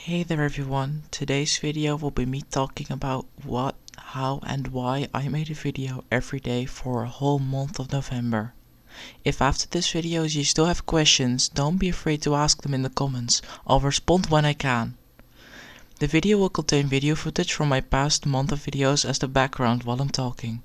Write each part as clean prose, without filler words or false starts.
Hey there everyone, today's video will be me talking about what, how and why I made a video every day for a whole month of November. If after this video you still have questions, don't be afraid to ask them in the comments, I'll respond when I can. The video will contain video footage from my past month of videos as the background while I'm talking.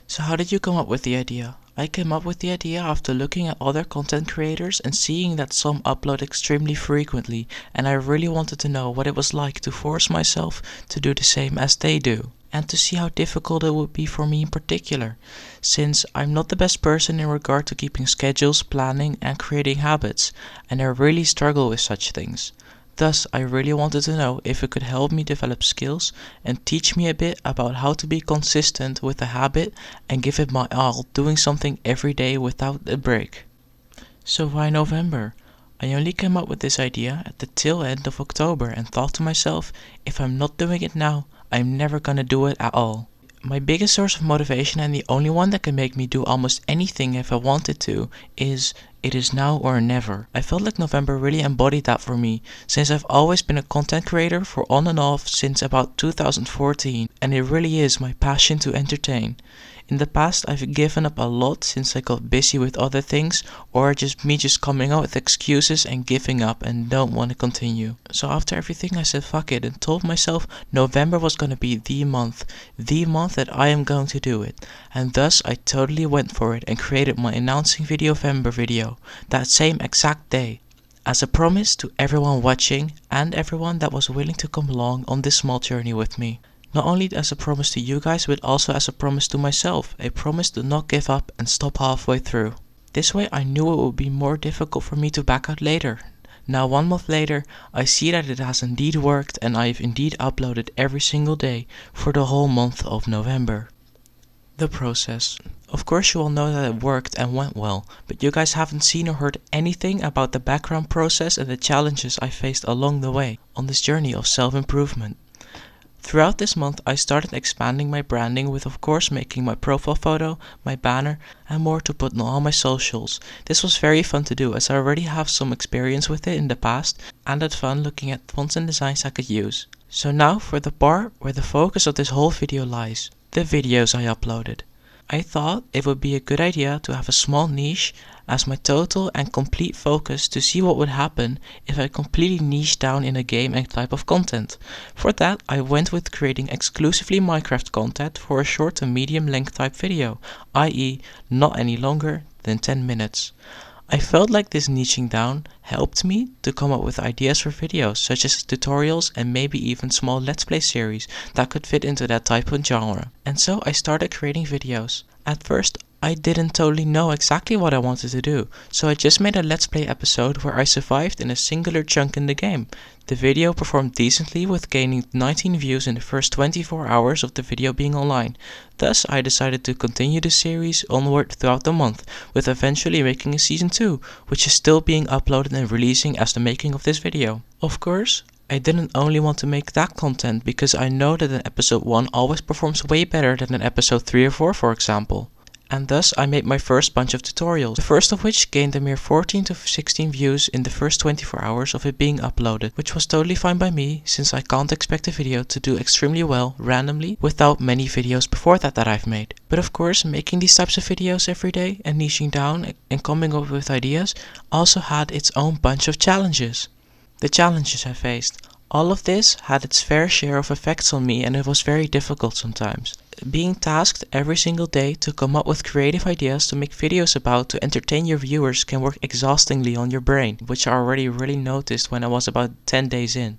So how did you come up with the idea? I came up with the idea after looking at other content creators and seeing that some upload extremely frequently, and I really wanted to know what it was like to force myself to do the same as they do, and to see how difficult it would be for me in particular, since I'm not the best person in regard to keeping schedules, planning and creating habits, and I really struggle with such things. Thus, I really wanted to know if it could help me develop skills and teach me a bit about how to be consistent with a habit and give it my all, doing something every day without a break. So why November? I only came up with this idea at the tail end of October and thought to myself, if I'm not doing it now, I'm never gonna do it at all. My biggest source of motivation and the only one that can make me do almost anything if I wanted to is it is now or never. I felt like November really embodied that for me, since I've always been a content creator for on and off since about 2014, and it really is my passion to entertain. In the past I've given up a lot since I got busy with other things, or just coming up with excuses and giving up and don't want to continue. So after everything I said fuck it and told myself November was gonna be the month that I am going to do it, and thus I totally went for it and created my announcing November video that same exact day, as a promise to everyone watching and everyone that was willing to come along on this small journey with me. Not only as a promise to you guys, but also as a promise to myself, a promise to not give up and stop halfway through. This way I knew it would be more difficult for me to back out later. Now 1 month later, I see that it has indeed worked and I've indeed uploaded every single day for the whole month of November. The process. Of course you all know that it worked and went well, but you guys haven't seen or heard anything about the background process and the challenges I faced along the way on this journey of self-improvement. Throughout this month I started expanding my branding with of course making my profile photo, my banner and more to put on all my socials. This was very fun to do as I already have some experience with it in the past and had fun looking at fonts and designs I could use. So now for the part where the focus of this whole video lies, the videos I uploaded. I thought it would be a good idea to have a small niche as my total and complete focus to see what would happen if I completely niched down in a game and type of content. For that I went with creating exclusively Minecraft content for a short to medium length type video, i.e. not any longer than 10 minutes. I felt like this niching down helped me to come up with ideas for videos such as tutorials and maybe even small let's play series that could fit into that type of genre. And so I started creating videos. At first I didn't totally know exactly what I wanted to do, so I just made a let's play episode where I survived in a singular chunk in the game. The video performed decently with gaining 19 views in the first 24 hours of the video being online. Thus I decided to continue the series onward throughout the month, with eventually making a season 2, which is still being uploaded and releasing as the making of this video. Of course, I didn't only want to make that content because I know that an episode 1 always performs way better than an episode 3 or 4 for example. And thus I made my first bunch of tutorials, the first of which gained a mere 14 to 16 views in the first 24 hours of it being uploaded, which was totally fine by me since I can't expect a video to do extremely well randomly without many videos before that I've made. But of course making these types of videos every day and niching down and coming up with ideas also had its own bunch of challenges. The challenges I faced. All of this had its fair share of effects on me and it was very difficult sometimes. Being tasked every single day to come up with creative ideas to make videos about to entertain your viewers can work exhaustingly on your brain, which I already really noticed when I was about 10 days in,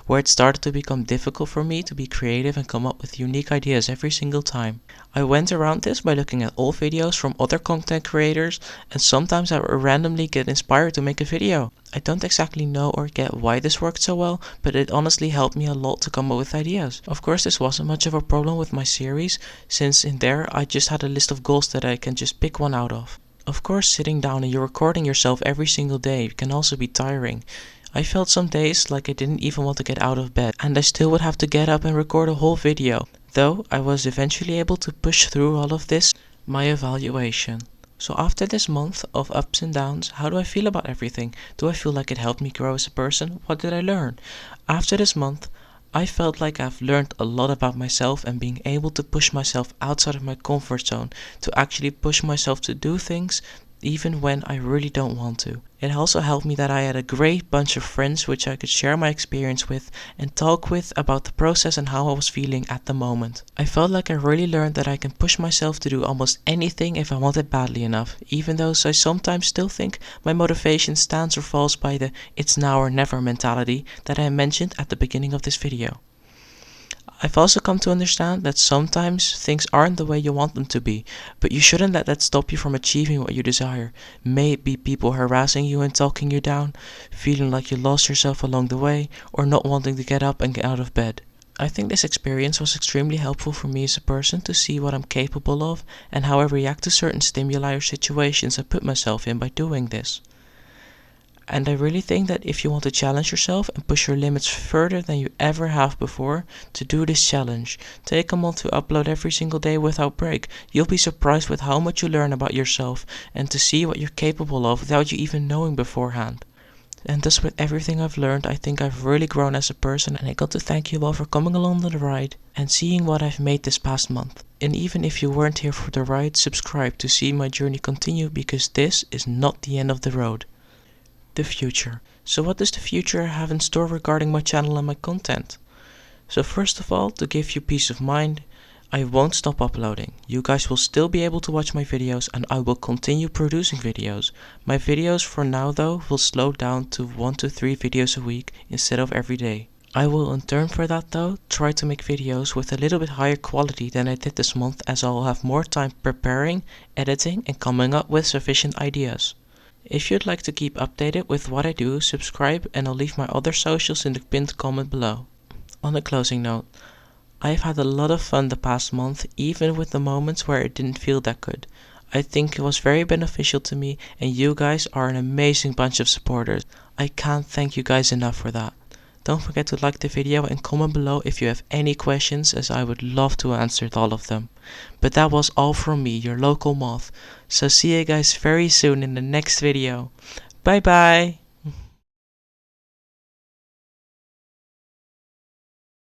where it started to become difficult for me to be creative and come up with unique ideas every single time. I went around this by looking at old videos from other content creators, and sometimes I would randomly get inspired to make a video. I don't exactly know or get why this worked so well, but it honestly helped me a lot to come up with ideas. Of course this wasn't much of a problem with my series, since in there I just had a list of goals that I can just pick one out of. Of course sitting down and you're recording yourself every single day can also be tiring. I felt some days like I didn't even want to get out of bed, and I still would have to get up and record a whole video, though I was eventually able to push through all of this. My evaluation. So after this month of ups and downs, how do I feel about everything? Do I feel like it helped me grow as a person? What did I learn? After this month, I felt like I've learned a lot about myself and being able to push myself outside of my comfort zone, to actually push myself to do things even when I really don't want to. It also helped me that I had a great bunch of friends which I could share my experience with and talk with about the process and how I was feeling at the moment. I felt like I really learned that I can push myself to do almost anything if I want it badly enough, even though I sometimes still think my motivation stands or falls by the it's now or never mentality that I mentioned at the beginning of this video. I've also come to understand that sometimes things aren't the way you want them to be, but you shouldn't let that stop you from achieving what you desire. May it be people harassing you and talking you down, feeling like you lost yourself along the way, or not wanting to get up and get out of bed. I think this experience was extremely helpful for me as a person to see what I'm capable of and how I react to certain stimuli or situations I put myself in by doing this. And I really think that if you want to challenge yourself and push your limits further than you ever have before, to do this challenge, take a month to upload every single day without break. You'll be surprised with how much you learn about yourself and to see what you're capable of without you even knowing beforehand. And thus with everything I've learned, I think I've really grown as a person, and I got to thank you all for coming along on the ride and seeing what I've made this past month. And even if you weren't here for the ride, subscribe to see my journey continue, because this is not the end of the road. The future. So what does the future have in store regarding my channel and my content? So first of all, to give you peace of mind, I won't stop uploading. You guys will still be able to watch my videos and I will continue producing videos. My videos for now though will slow down to 1 to 3 videos a week instead of every day. I will in turn for that though try to make videos with a little bit higher quality than I did this month, as I will have more time preparing, editing and coming up with sufficient ideas. If you'd like to keep updated with what I do, subscribe and I'll leave my other socials in the pinned comment below. On a closing note, I've had a lot of fun the past month, even with the moments where it didn't feel that good. I think it was very beneficial to me and you guys are an amazing bunch of supporters. I can't thank you guys enough for that. Don't forget to like the video and comment below if you have any questions, as I would love to answer all of them. But that was all from me, your local moth. So see you guys very soon in the next video. Bye bye!